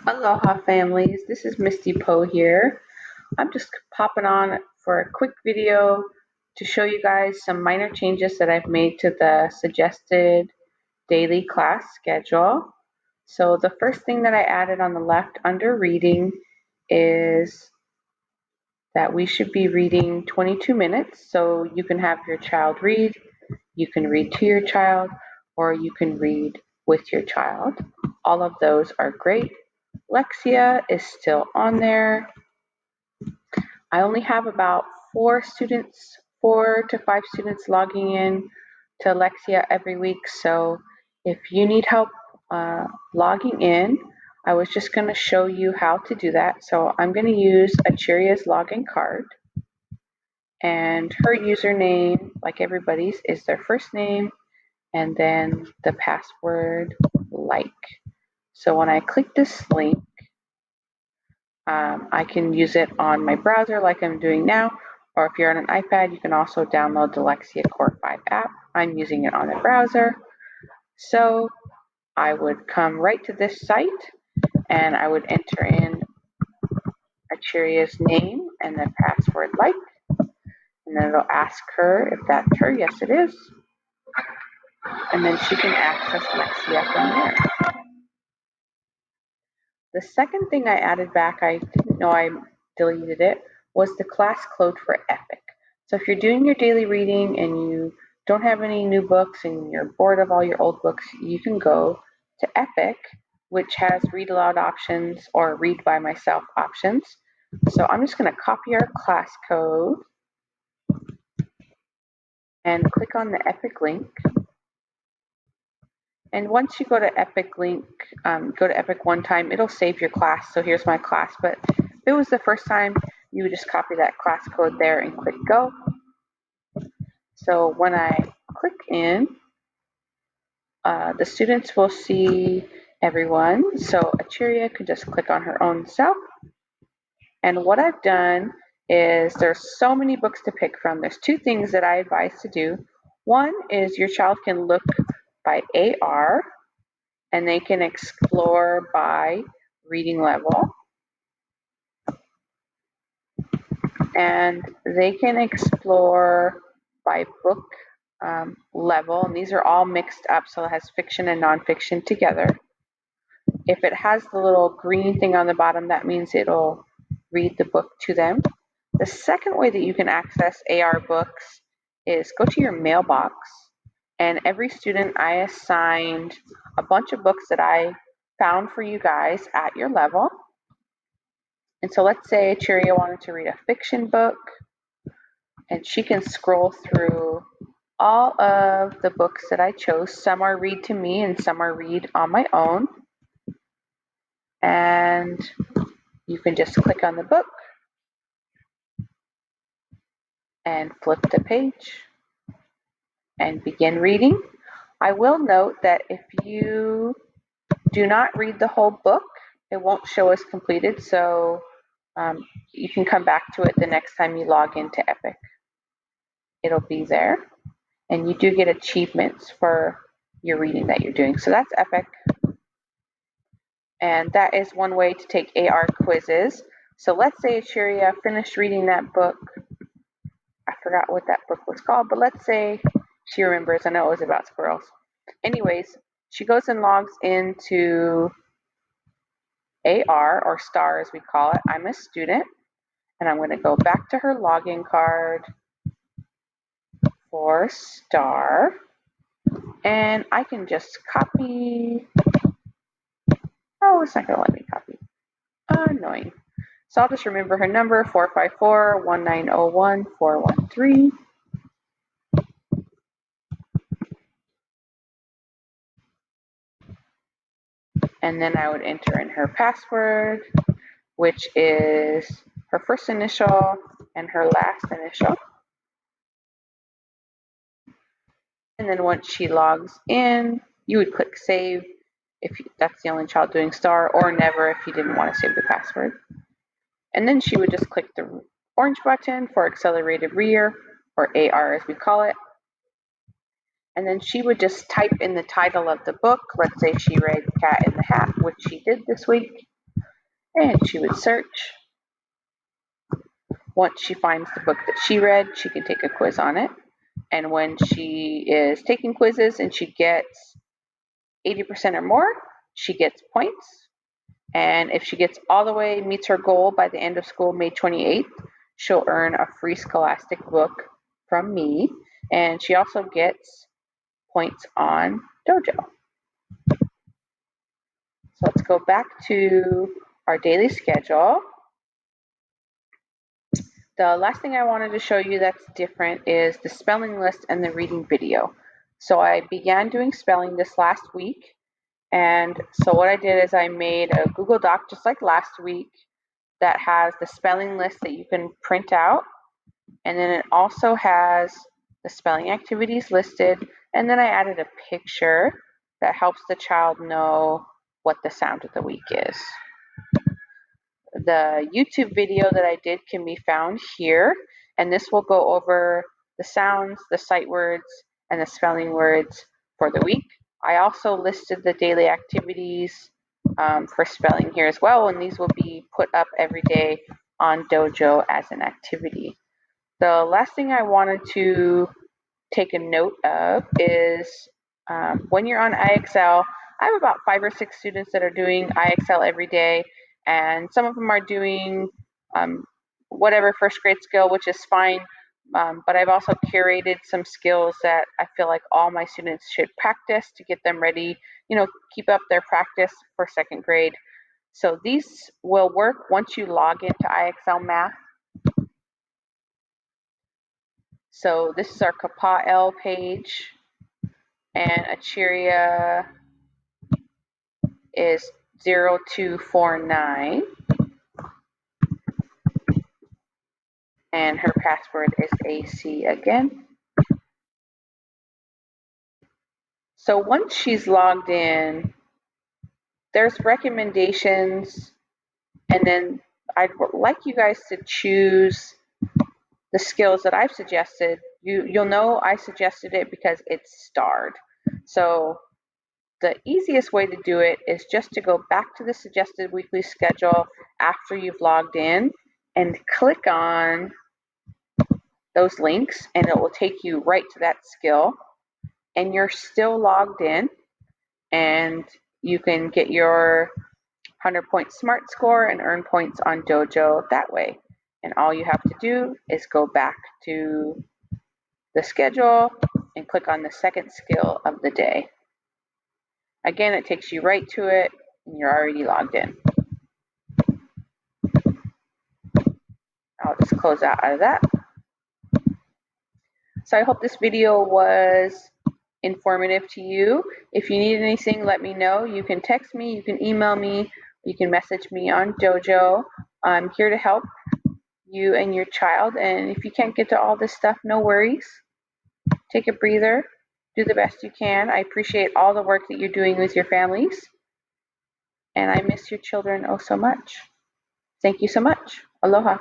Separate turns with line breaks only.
Aloha families, this is Misty Poe here. I'm just popping on for a quick video to show you guys some minor changes that I've made to the suggested daily class schedule. So the first thing that I added on the left under reading is that we should be reading 22 minutes. So you can have your child read, you can read to your child, or you can read with your child. All of those are great. Lexia is still on there. I only have about 4 to 5 students logging in to Lexia every week. So if you need help logging in, I was just going to show you how to do that. So I'm going to use Achiria's login card, and her username, like everybody's, is their first name and then the password like. So when I click this link, I can use it on my browser like I'm doing now, or if you're on an iPad, you can also download the Lexia Core 5 app. I'm using it on a browser. So I would come right to this site and I would enter in Achiria's name and the password like, and then it'll ask her if that's her. Yes, it is. And then she can access Lexia from there. The second thing I added back, I didn't know I deleted it, was the class code for Epic. So if you're doing your daily reading and you don't have any new books and you're bored of all your old books, you can go to Epic, which has read aloud options or read by myself options. So I'm just going to copy our class code and click on the Epic link. And once you go to Epic link, go to Epic one time, it'll save your class. So here's my class, but if it was the first time, you would just copy that class code there and click go. So when I click in, the students will see everyone. So Achiria could just click on her own self. And what I've done is there's so many books to pick from. There's two things that I advise to do. One is your child can look by AR, and they can explore by reading level, and they can explore by book level, and these are all mixed up, so it has fiction and nonfiction together. If it has the little green thing on the bottom, that means it'll read the book to them. The second way that you can access AR books is go to your mailbox, and every student I assigned a bunch of books that I found for you guys at your level. And so let's say Cheerio wanted to read a fiction book, and she can scroll through all of the books that I chose. Some are read to me and some are read on my own. And you can just click on the book and flip the page and begin reading. I will note that if you do not read the whole book, it won't show as completed, so you can come back to it the next time you log into Epic. It'll be there, and you do get achievements for your reading that you're doing. So that's Epic, and that is one way to take AR quizzes. So let's say Achiria finished reading that book. I forgot what that book was called, but let's say she remembers. I know it was about squirrels. Anyways, she goes and logs into AR, or STAR as we call it. I'm a student, and I'm going to go back to her login card for STAR, and I can just copy. Oh, it's not going to let me copy. Annoying. So I'll just remember her number, 454-1901-413. And then I would enter in her password, which is her first initial and her last initial. And then once she logs in, you would click save if that's the only child doing STAR, or never if you didn't want to save the password. And then she would just click the orange button for accelerated reader, or AR as we call it. And then she would just type in the title of the book. Let's say she read Cat in the Hat, which she did this week. and she would search. Once she finds the book that she read, she can take a quiz on it. And when she is taking quizzes and she gets 80% or more, she gets points. And if she gets all the way, meets her goal by the end of school, May 28th, she'll earn a free Scholastic book from me. And she also gets points on Dojo. So let's go back to our daily schedule. The last thing I wanted to show you that's different is the spelling list and the reading video. So I began doing spelling this last week. And so what I did is I made a Google Doc just like last week that has the spelling list that you can print out. And then it also has the spelling activities listed. And then I added a picture that helps the child know what the sound of the week is. The YouTube video that I did can be found here, and this will go over the sounds, the sight words, and the spelling words for the week. I also listed the daily activities for spelling here as well, and these will be put up every day on Dojo as an activity. The last thing I wanted to take a note of is when you're on IXL, I have about 5 or 6 students that are doing IXL every day, and some of them are doing whatever first grade skill, which is fine. But I've also curated some skills that I feel like all my students should practice to get them ready, keep up their practice for second grade. So these will work once you log into IXL Math. So this is our Kapa'el page, and Achiria is 0249, and her password is AC again. So once she's logged in, there's recommendations, and then I'd like you guys to choose the skills that I've suggested. You'll know I suggested it because it's starred. So the easiest way to do it is just to go back to the suggested weekly schedule after you've logged in and click on those links, and it will take you right to that skill, and you're still logged in, and you can get your 100-point SMART score and earn points on Dojo that way. And all you have to do is go back to the schedule and click on the second skill of the day. Again, it takes you right to it, and you're already logged in. I'll just close out of that. So I hope this video was informative to you. If you need anything, let me know. You can text me, you can email me, you can message me on Dojo. I'm here to help you and your child, and if you can't get to all this stuff, no worries. Take a breather, do the best you can. I appreciate all the work that you're doing with your families, and I miss your children oh so much. Thank you so much. Aloha.